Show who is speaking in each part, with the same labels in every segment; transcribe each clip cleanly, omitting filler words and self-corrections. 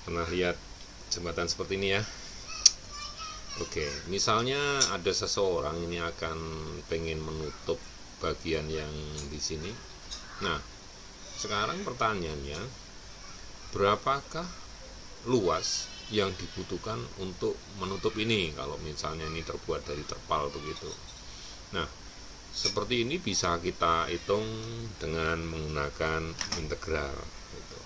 Speaker 1: Pernah lihat jembatan seperti ini ya? Oke, misalnya ada seseorang ini akan pengen menutup bagian yang di sini. Nah, sekarang pertanyaannya, berapakah luas yang dibutuhkan untuk menutup ini kalau misalnya ini terbuat dari terpal begitu. Nah, seperti ini bisa kita hitung dengan menggunakan integral gitu.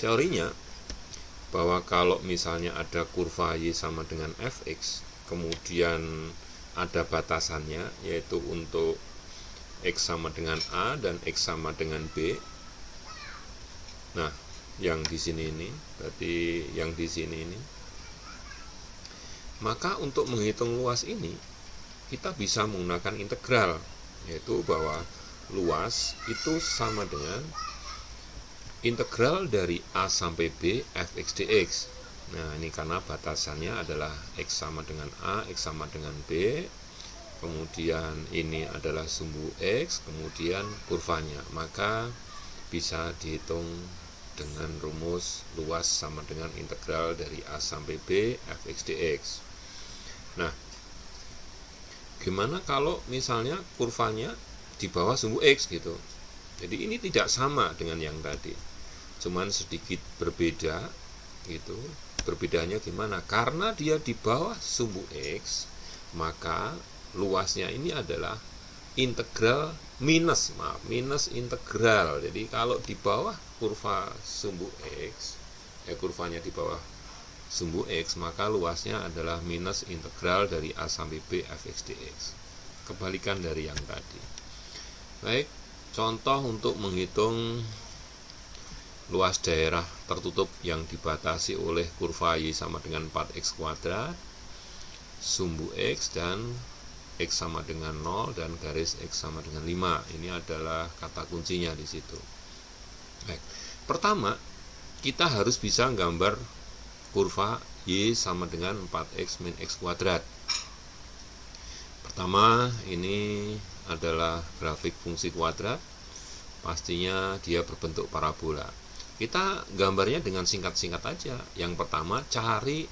Speaker 1: Teorinya bahwa kalau misalnya ada kurva Y sama dengan fx, kemudian ada batasannya, yaitu untuk X sama dengan A dan X sama dengan B. Nah, yang di sini ini, berarti yang di sini ini. Maka untuk menghitung luas ini, kita bisa menggunakan integral, yaitu bahwa luas itu sama dengan integral dari A sampai B fx dx. Nah, ini karena batasannya adalah X sama dengan A, X sama dengan B, kemudian ini adalah sumbu X, kemudian kurvanya, maka bisa dihitung dengan rumus luas sama dengan integral dari A sampai B fx dx. Nah, gimana kalau misalnya kurvanya di bawah sumbu X gitu? Jadi ini tidak sama dengan yang tadi, cuman sedikit berbeda gitu. Berbedanya gimana? Karena dia di bawah sumbu X, maka luasnya ini adalah integral minus integral. Jadi kalau di bawah kurva sumbu X, kurvanya di bawah sumbu X, maka luasnya adalah minus integral dari A sampai B fx dx. Kebalikan dari yang tadi. Baik, contoh untuk menghitung luas daerah tertutup yang dibatasi oleh kurva Y sama dengan 4x kuadrat, sumbu X dan X sama dengan 0 dan garis X sama dengan 5. Ini adalah kata kuncinya di situ. Baik. Pertama, kita harus bisa gambar kurva Y sama dengan 4x min X kuadrat. Pertama, ini adalah grafik fungsi kuadrat. Pastinya dia berbentuk parabola. Kita gambarnya dengan singkat-singkat aja. Yang pertama, cari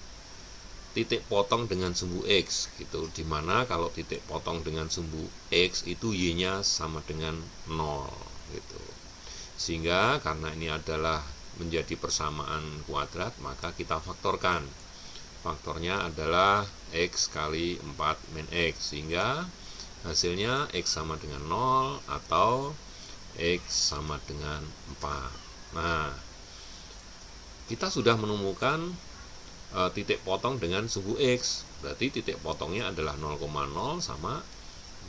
Speaker 1: titik potong dengan sumbu X gitu, dimana kalau titik potong dengan sumbu X itu Y-nya sama dengan 0 gitu. Sehingga karena ini adalah menjadi persamaan kuadrat, maka kita faktorkan. Faktornya adalah X kali 4 min X, sehingga hasilnya X sama dengan 0 atau X sama dengan 4. Nah, kita sudah menemukan titik potong dengan sumbu X. Berarti titik potongnya adalah 0,0 sama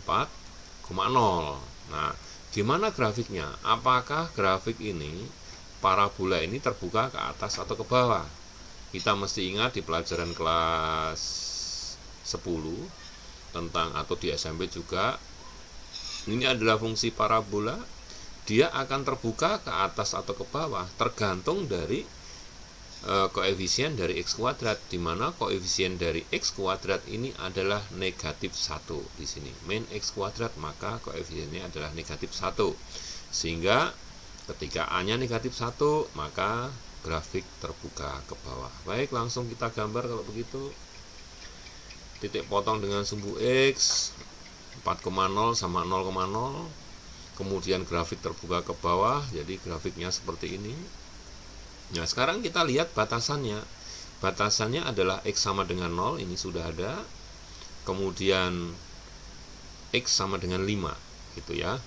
Speaker 1: 4,0. Nah, gimana grafiknya? Apakah grafik ini, parabola ini terbuka ke atas atau ke bawah? Kita mesti ingat di pelajaran kelas 10 tentang, atau di SMP juga, ini adalah fungsi parabola. Dia akan terbuka ke atas atau ke bawah tergantung dari koefisien dari X kuadrat, di mana koefisien dari X kuadrat ini adalah negatif 1 di sini. Min X kuadrat, maka koefisiennya adalah negatif 1. Sehingga ketika A-nya negatif 1, maka grafik terbuka ke bawah. Baik, langsung kita gambar kalau begitu. Titik potong dengan sumbu X 4,0 sama 0,0. Kemudian grafik terbuka ke bawah, jadi grafiknya seperti ini. Nah, sekarang kita lihat batasannya. Batasannya adalah X sama dengan 0, ini sudah ada. Kemudian X sama dengan 5, gitu ya.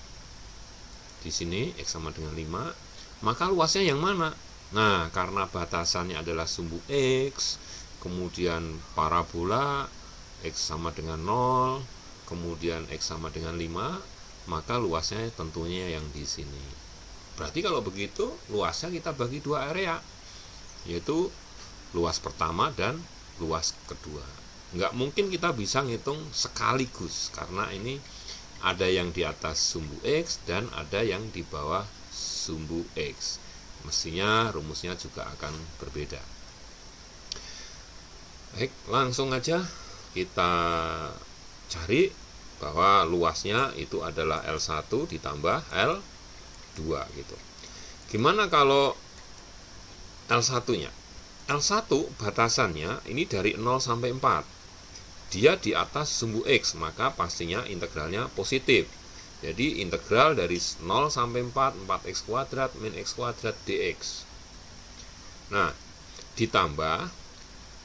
Speaker 1: Di sini X sama dengan 5, maka luasnya yang mana? Nah, karena batasannya adalah sumbu X, kemudian parabola X sama dengan 0, kemudian X sama dengan 5, maka luasnya tentunya yang di sini. Berarti kalau begitu luasnya kita bagi dua area, yaitu luas pertama dan luas kedua. Nggak mungkin kita bisa ngitung sekaligus, karena ini ada yang di atas sumbu X dan ada yang di bawah sumbu X. Mestinya rumusnya juga akan berbeda. Baik, langsung aja kita cari bahwa luasnya itu adalah L1 ditambah L2. 2 gitu. Gimana kalau L1-nya? L1 batasannya ini dari 0 sampai 4. Dia di atas sumbu X, maka pastinya integralnya positif. Jadi integral dari 0 sampai 4, 4x kuadrat min x kuadrat dx. Nah, ditambah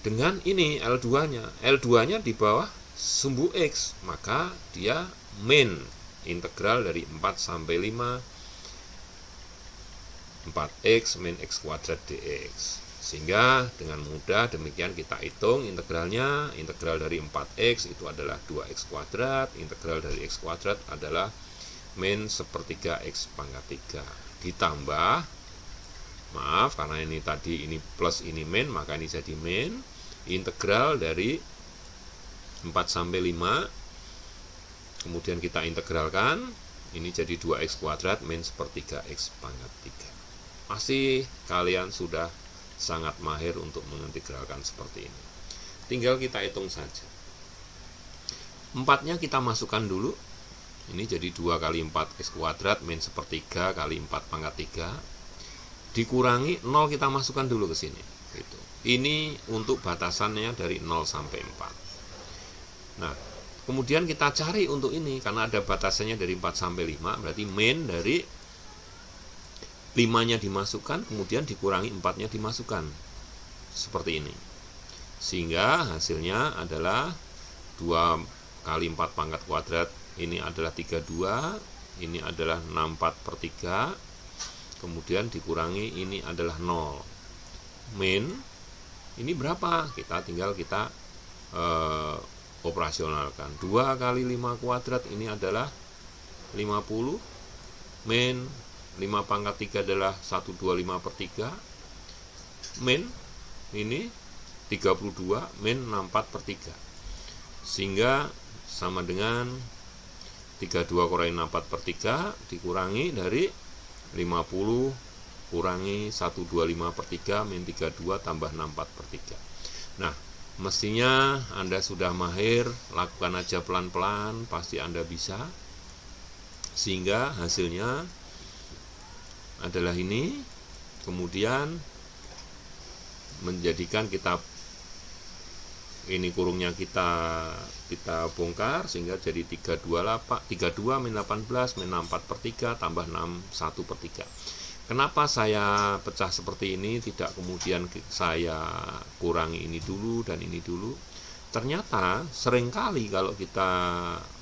Speaker 1: dengan ini L2-nya. L2-nya di bawah sumbu X, maka dia min integral dari 4 sampai 5 4x min x kuadrat dx. Sehingga dengan mudah demikian kita hitung integralnya. Integral dari 4x itu adalah 2x kuadrat, integral dari x kuadrat adalah min sepertiga x pangkat 3. Ditambah, maaf karena ini tadi ini plus ini min, maka ini jadi min integral dari 4 sampai 5, kemudian kita integralkan, ini jadi 2x kuadrat min sepertiga x pangkat 3. Pasti kalian sudah sangat mahir untuk mengintegralkan seperti ini. Tinggal kita hitung saja. 4-nya kita masukkan dulu. Ini jadi 2 kali 4x kuadrat min sepertiga kali 4 pangkat 3. Dikurangi 0 kita masukkan dulu ke sini. Gitu. Ini untuk batasannya dari 0 sampai 4. Nah, kemudian kita cari untuk ini, karena ada batasannya dari 4 sampai 5, berarti min dari 5-nya dimasukkan, kemudian dikurangi 4-nya dimasukkan. Seperti ini. Sehingga hasilnya adalah 2 kali 4 pangkat kuadrat, ini adalah 32, ini adalah 64/3, kemudian dikurangi ini adalah 0. Min, ini berapa? Tinggal kita operasionalkan. 2 kali 5 kuadrat ini adalah 50, min 5 pangkat 3 adalah 125/3, min ini 32 min 64/3, sehingga sama dengan 32 kurangi 64/3 dikurangi dari 50 kurangi 125/3 min 32 tambah 64/3. Nah, mestinya Anda sudah mahir, lakukan aja pelan-pelan, pasti Anda bisa, sehingga hasilnya adalah ini. Kemudian menjadikan kita ini kurungnya kita bongkar, sehingga jadi 32 min 18 min 64/3 tambah 61/3. Kenapa saya pecah seperti ini, tidak kemudian saya kurangi ini dulu dan ini dulu? Ternyata seringkali kalau kita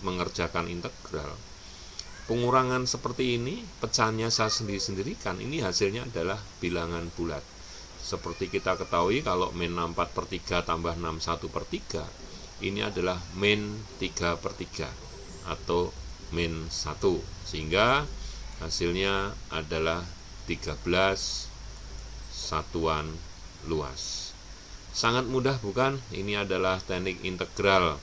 Speaker 1: mengerjakan integral, pengurangan seperti ini, pecahannya saya sendiri-sendirikan, ini hasilnya adalah bilangan bulat. Seperti kita ketahui, kalau min 64/3 tambah 61/3, ini adalah min 3/3 atau min 1, sehingga hasilnya adalah 13 satuan luas. Sangat mudah bukan? Ini adalah teknik integral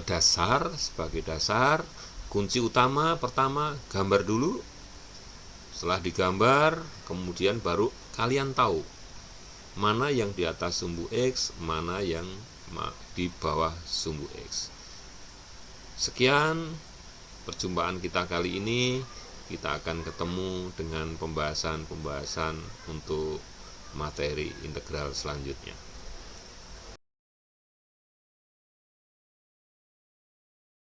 Speaker 1: dasar. Sebagai dasar, kunci utama pertama, gambar dulu. Setelah digambar, kemudian baru kalian tahu mana yang di atas sumbu X, mana yang di bawah sumbu X. Sekian perjumpaan kita kali ini. Kita akan ketemu dengan pembahasan-pembahasan untuk materi integral selanjutnya.